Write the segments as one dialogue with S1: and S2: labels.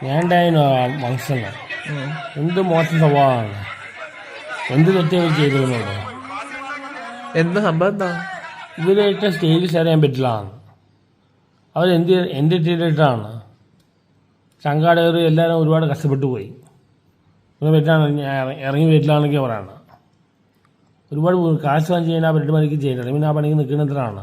S1: വേണ്ടായിരുന്നു ഫംഗ്ഷന്. എന്ത് മോശം സ്വഭാവമാണ്, എന്ത് തെറ്റേ ചെയ്തിരുന്നുണ്ടോ?
S2: എന്താ സംഭവം? എന്താ
S1: ഇവരായിട്ട് സ്റ്റേജിൽ ഷെയർ ചെയ്യാൻ പറ്റില്ല. അവരെന്ത് ചെയ്തിട്ടാണ്? സംഘാടകർ എല്ലാവരും ഒരുപാട് കഷ്ടപ്പെട്ടു പോയി. പറ്റാണ് ഇറങ്ങി വീട്ടിലാണെങ്കിൽ പറയണം. ഒരുപാട് കാശ് വാങ്ങി ചെയ്യുന്ന ആ പരിപാടി പണിക്ക് ചെയ്യണ്ടത്. പിന്നെ ആ പണിക്ക് നിൽക്കുന്നതിനാണ്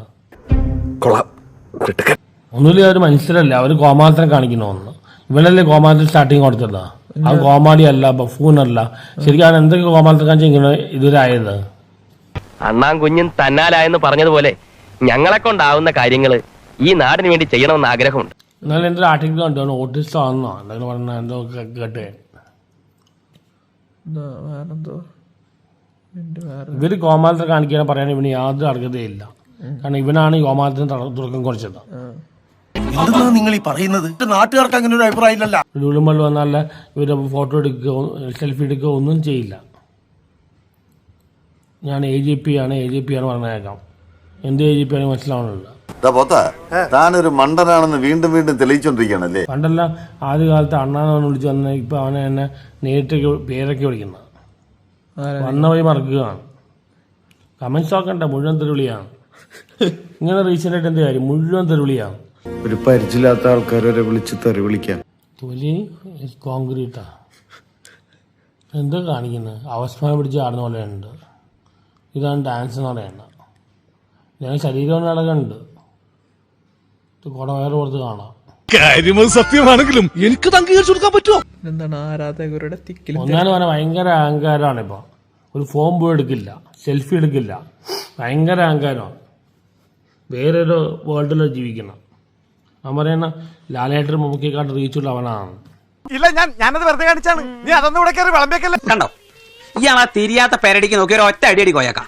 S1: ഒന്നുമില്ല. അവർ മനുഷ്യരല്ല, അവർ കോമാളിത്തരം കാണിക്കുന്ന ഒന്ന്. ഇവനല്ലേ കോമാളിത്തരം സ്റ്റാർട്ടിങ് കൊടുത്തതാ. ആ കോമാളി അല്ല, ബഫൂനല്ല. ശരിക്കും അവൻ എന്തൊക്കെ കോമാളിത്തരം കാണിച്ച് ഇങ്ങനെ ഇതുവരായത്?
S3: അണ്ണാൻ കുഞ്ഞും തന്നാലായെന്ന് പറഞ്ഞതുപോലെ ഞങ്ങളെ കൊണ്ടാവുന്ന കാര്യങ്ങൾ ഈ നാടിന് വേണ്ടി ചെയ്യണമെന്ന് ആഗ്രഹമുണ്ട്.
S1: എന്നാലും എൻ്റെ ആർട്ടിക്കിൾ കണ്ടു ഓട്ടിസ്റ്റ് ആണെന്നോ എന്തൊക്കെ പറഞ്ഞ എന്തോ കേട്ടേ. ഇവര് കോമാളിത്തരം കാണിക്കാൻ പറയാൻ ഇവന് യാതൊരു അർഹതയില്ല. കാരണം ഇവനാണ് ഈ കോമാളിത്തരം തുടക്കം കുറിച്ചത്.
S4: നിങ്ങൾ ഈ പറയുന്നത് നാട്ടുകാർക്ക് അങ്ങനെ ഒരു അഭിപ്രായം ഇല്ലല്ല.
S1: ലുലുമൽ വന്നാൽ ഇവര് ഫോട്ടോ എടുക്കുകയോ സെൽഫി എടുക്കുകയോ ഒന്നും ചെയ്യില്ല. ഞാൻ AGP ആണ് പറഞ്ഞേക്കാം. എന്ത് AGP ആണ് മനസ്സിലാവണല്ലോ.
S5: താനൊരു മണ്ടനാണെന്ന് വീണ്ടും വീണ്ടും തെളിയിച്ചോണ്ടിരിക്കുകയാണല്ലേ.
S1: പണ്ടെല്ലാം ആദ്യ കാലത്ത് അണ്ണാന്ന് വിളിച്ചു വന്ന ഇപ്പൊ അവനെ എന്നെ നേരിട്ട് പേരൊക്കെ വിളിക്കുന്ന വന്ന വഴി മറക്കുകയാണ്. കമന്റ്സ് നോക്കണ്ട, മുഴുവൻ തെരുവിളിയാണ്. ഇങ്ങനെ റീസെന്റ് ആയിട്ട് എന്ത് കാര്യം? മുഴുവൻ തെരുവിളിയാണ്.
S6: ഒരു പരിചയമില്ലാത്ത ആൾക്കാരെ വിളിച്ച് തെറി വിളിക്കാം.
S1: തൊലി കോൺക്രീറ്റാ. എന്താ കാണിക്കുന്നത്? അവസ്മയം പിടിച്ച് ആടുന്ന പോലെ ഉണ്ട്. ഇതാണ് ഡാൻസ് എന്ന് പറയുന്നത്. ഞാൻ ശരീരം അടകമുണ്ട്. കുടവയറ് പുറത്ത് കാണാം.
S4: സത്യമാണെങ്കിലും എനിക്ക് അംഗീകരിച്ചു കൊടുക്കാൻ പറ്റുമോ?
S2: എന്താണ് ആരാധകരുടെ
S1: ഒന്നാലും പറഞ്ഞാൽ ഭയങ്കര അഹങ്കാരമാണ്. ഇപ്പൊ ഒരു ഫോം പോയി എടുക്കില്ല, സെൽഫി എടുക്കില്ല. ഭയങ്കര അഹങ്കാരമാണ്. വേറൊരു വേൾഡിൽ ജീവിക്കണം. അവൻ പറയുന്ന ലാലേട്ടർ മമ്മൂക്കിയെക്കാട്ട് റീച്ചുള്ള അവനാണ്.
S4: ഇല്ല, ഞാനത് വെറുതെ കാണിച്ചാണ്. നീ അതൊന്നും ഇവിടെ കയറി വിളമ്പേക്കല്ലേ.
S7: കണ്ടോ, ഇയാളാ തിരിയാത്ത പേരടിക്ക് നോക്കി ഒരു ഒറ്റ അടി കോയക്കാം.